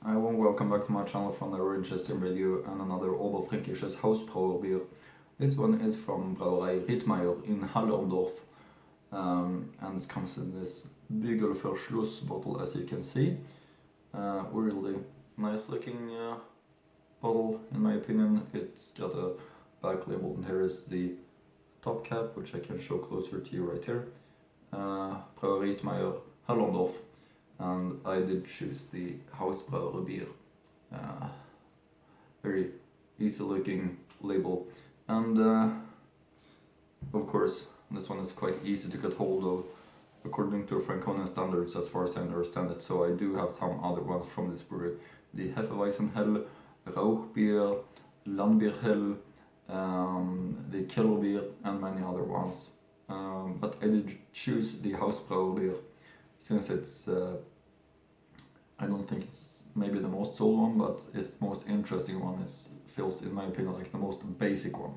I want to welcome back to my channel from the interesting video and another Oberfränkisches Hausbrauerbier. This one is from Brauerei Rittmayer in Hallerndorf, and it comes in this Bügelverschluss bottle, as you can see. Really nice looking bottle in my opinion. It's got a back label, and here is the top cap, which I can show closer to you right here. Brauerei Rittmayer Hallerndorf. And I did choose the Hausbrauerbier. Very easy looking label, and of course this one is quite easy to get hold of according to Franconian standards, as far as I understand it. So I do have some other ones from this brewery: the Hefeweizenhell, Rauchbier, Landbierhell, the Kellerbier, and many other ones. But I did choose the Hausbrauerbier since it's I don't think it's maybe the most sold one, but it's the most interesting one. It feels, in my opinion, like the most basic one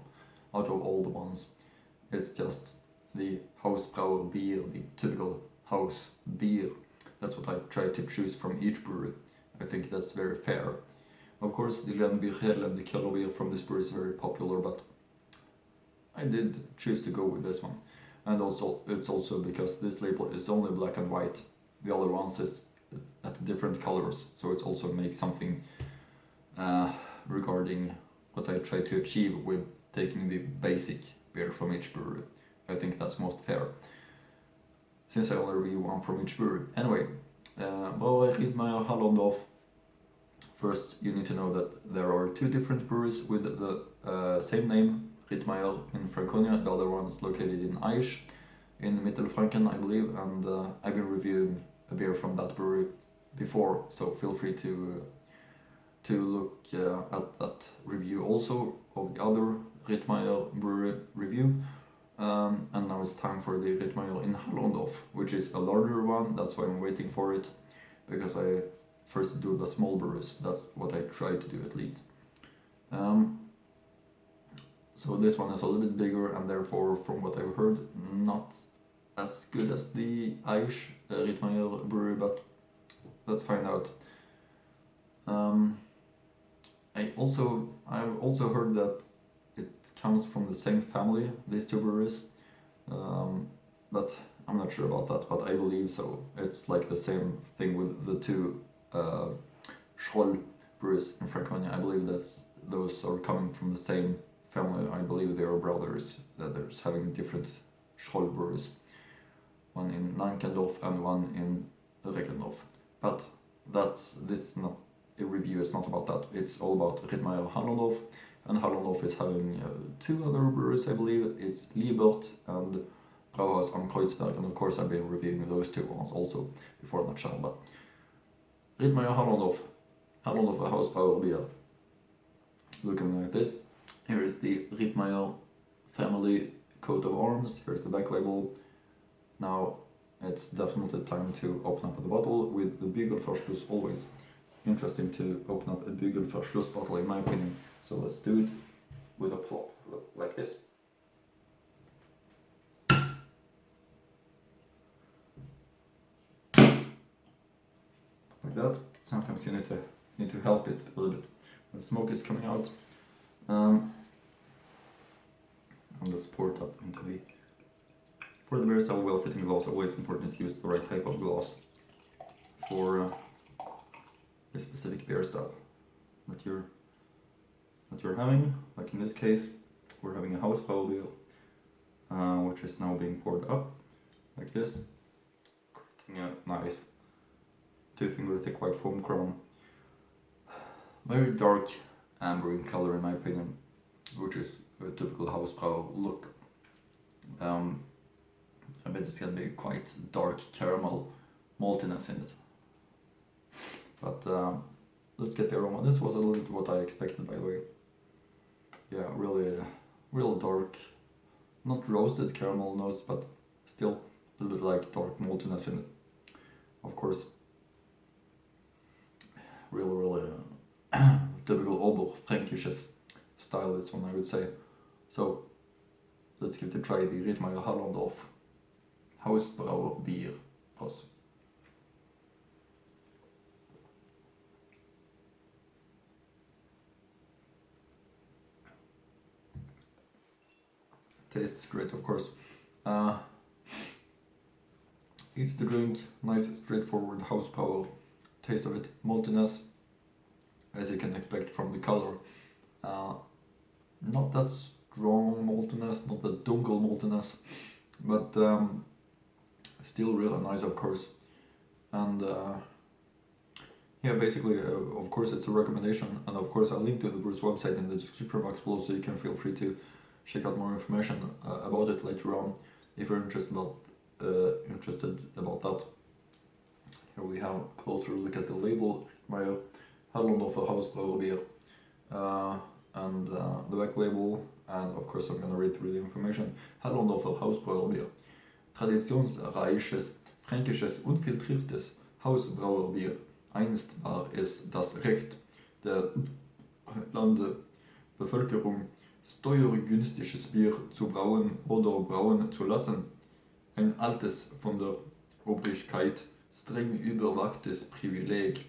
out of all the ones. It's just the Hausbrauerbier, the typical house beer. That's what I try to choose from each brewery. I think that's very fair. Of course, the Landbierhell and the Kellerbier from this brewery is very popular, but I did choose to go with this one. And also, it's also because this label is only black and white. The other ones is at different colors, so it also makes something regarding what I try to achieve with taking the basic beer from each brewery. I think that's most fair, since I only review one from each brewery. Anyway, Brauerei Rittmayer Hallerndorf. First, you need to know that there are two different breweries with the same name, Rittmayer in Franconia. The other one is located in Aisch, in Mittelfranken, I believe, and I've been reviewing a beer from that brewery before, so feel free to look at that review also of the other Rittmayer brewery review. And now it's time for the Rittmayer in Hallerndorf, which is a larger one. That's why I'm waiting for it, because I first do the small breweries. That's what I try to do, at least. So this one is a little bit bigger, and therefore, from what I've heard, not as good as the Aisch Rittmayer brewery, but let's find out. I've also heard that it comes from the same family, these two breweries, but I'm not sure about that, but I believe so. It's like the same thing with the two Schroll breweries in Franconia. I believe those are coming from the same family. I believe they are brothers that are having different Schroll breweries, one in Nankendorf and one in Reckendorf. But a review is not about that. It's all about Rittmayer Hallerndorf, and Hallerndorf is having two other breweries, I believe. It's Liebert and Brauhaus am Kreuzberg, and of course I've been reviewing those two ones also before on the channel. But Rittmayer Hallerndorf, Hallerndorfer Hausbrauerbier, looking like this. Here is the Rittmayer family coat of arms. Here's the back label. Now it's definitely time to open up the bottle with the Bügelverschluss. Always interesting to open up a Bügelverschluss bottle, in my opinion. So let's do it with a plop, like this. Like that. Sometimes you need to help it a little bit. The smoke is coming out. And let's pour it up into the... For the beer style, well-fitting glass. Always important to use the right type of glass for a specific beer style that you're having. Like in this case, we're having a Hausbrauerbier, which is now being poured up like this, creating a nice 2-finger thick white foam crown. Very dark amber in color, in my opinion, which is a typical Hausbrau look. I bet it's gonna be quite dark caramel maltiness in it. But let's get the aroma. This was a little bit what I expected, by the way. Yeah, really, real dark, not roasted caramel notes, but still a little bit like dark maltiness in it. Of course, really typical Oberfränkisches style, this one, I would say. So let's give it a try, the Rittmayer Hallerndorf Hausbrauerbier. Prost. tastes great, of course. Easy to drink, nice, straightforward Hausbrauer taste of it. Maltiness, as you can expect from the color. Not that strong maltiness, not that dunkel maltiness, but still really nice, of course. And yeah, basically, of course, it's a recommendation, and of course, I'll link to the brewer's website in the description box below, so you can feel free to check out more information about it later on if you're interested about that. Here we have a closer look at the label. Rittmayer, Hallerndorfer Hausbrauerbier, and the back label, and of course I'm gonna read through the information. Hallerndorfer Hausbrauerbier. Traditionsreiches, fränkisches, unfiltriertes Hausbrauerbier. Einst war es das Recht der Landbevölkerung, steuergünstiges Bier zu brauen oder brauen zu lassen. Ein altes, von der Obrigkeit streng überwachtes Privileg.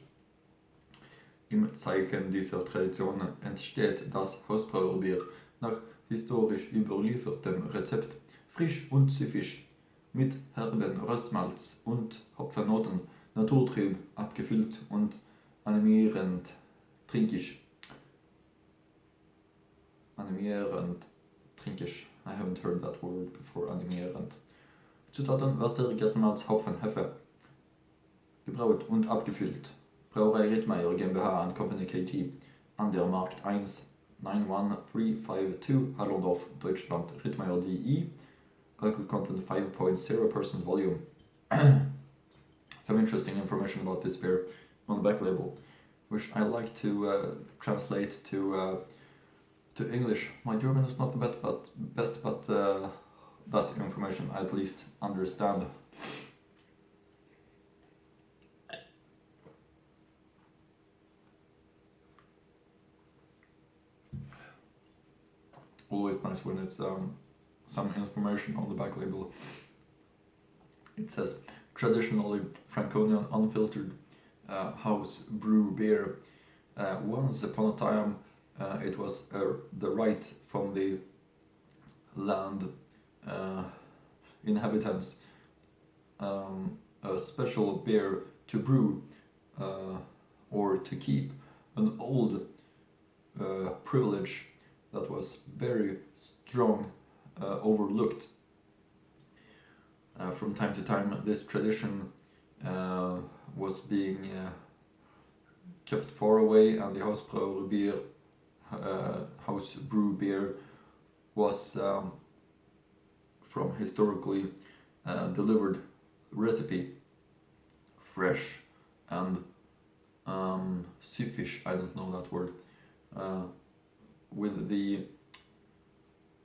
Im Zeichen dieser Tradition entsteht das Hausbrauerbier nach historisch überliefertem Rezept, frisch und süffig, mit herben Röstmalz und Hopfennoten, naturtrüb, abgefüllt und animierend trinkisch. Animierend trinkisch. I haven't heard that word before, animierend. Zutaten: Wasser, Gerstenmalz, Hopfen, Hefe. Gebraut und abgefüllt. Brauerei Rittmayer GmbH and Company KG. An der Markt 1 91352 Hallerndorf, Deutschland. Rittmayer DE. Alcohol content 5.0% volume. Some interesting information about this beer on the back label, which I like to translate to English. My German is not the best, but that information I at least understand. Always nice when it's some information on the back label. It says, traditionally Franconian unfiltered house brew beer. Once upon a time it was the right from the land inhabitants, a special beer to brew or to keep, an old privilege that was very strong, overlooked. From time to time, this tradition was being kept far away, and the Hausbrauerbier, house brew beer, was from historically delivered recipe, fresh and süffig, I don't know that word, with the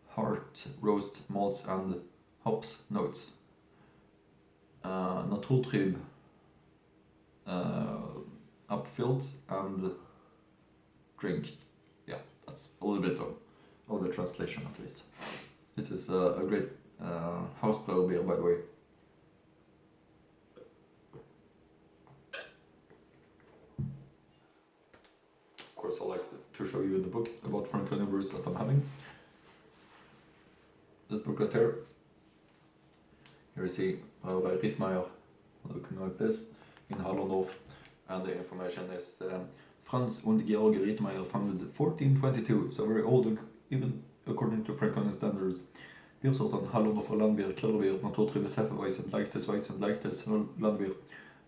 heart roast malts and hops notes. Naturtrüb, upfilled and drinked. Yeah, that's a little bit of the translation at least. This is a great Hausbrauerbier, by the way. Of course, I like to show you the books about Franconian brews that I'm having. This book right here. Here you see Brauerei Rittmayer, looking like this, in Hallerndorf, and the information is Franz und Georg Rittmayer, founded 1422, so very old, even according to Franconian standards. Biersorten: Hallerndorfer Landbier, Kellerbier, naturtrübes Hefeweiß und leichtes Landbier,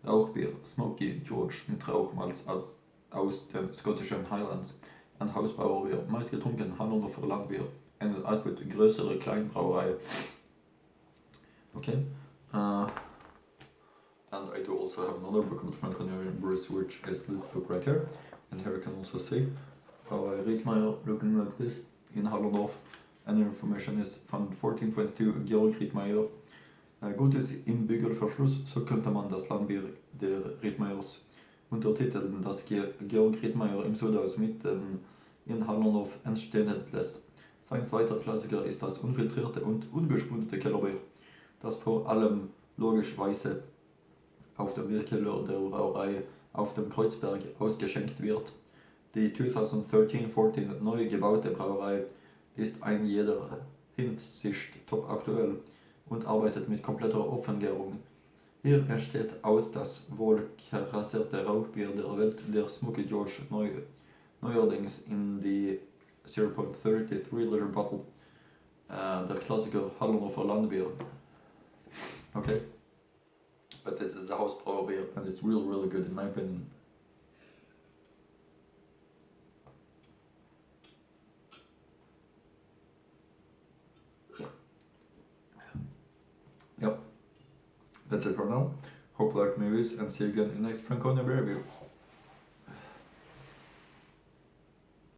Rauchbier, Smoky George mit Rauchmalz aus den schottischen Highlands, und Hausbrauerbier, meist getrunken Hallerndorfer Landbier, eine etwas größere Kleinbrauerei. Okay, and I do also have another book on Franconian brews, which is this book right here, and here you can also see Brauerei Rittmayer, looking like this, in Hallerndorf, and the information is found 1422 Georg Rittmayer. Gutes im Bügelverschluss, so könnte man das Landbier der Rittmayers untertiteln, das Georg Rittmayer im Sudaus mitten in Hallerndorf entstehen lässt. Sein zweiter Klassiker ist das unfiltrierte und ungespundete Kellerbier, das vor allem logischerweise auf dem Bierkeller der Brauerei auf dem Kreuzberg ausgeschenkt wird. Die 2013-14 neu gebaute Brauerei ist ein jeder Hinsicht top aktuell und arbeitet mit kompletter Offengärung. Hier entsteht aus das wohl karaterte Rauchbier der Welt, der Smoky George, neuerdings in die 0.33 Liter Bottle, der Klassiker Hallerndorfer Landbier. Okay, but this is a Hausbrauerbier and it's really good in my opinion. Yep, that's it for now. Hope you like movies and see you again in next Franconia beer review.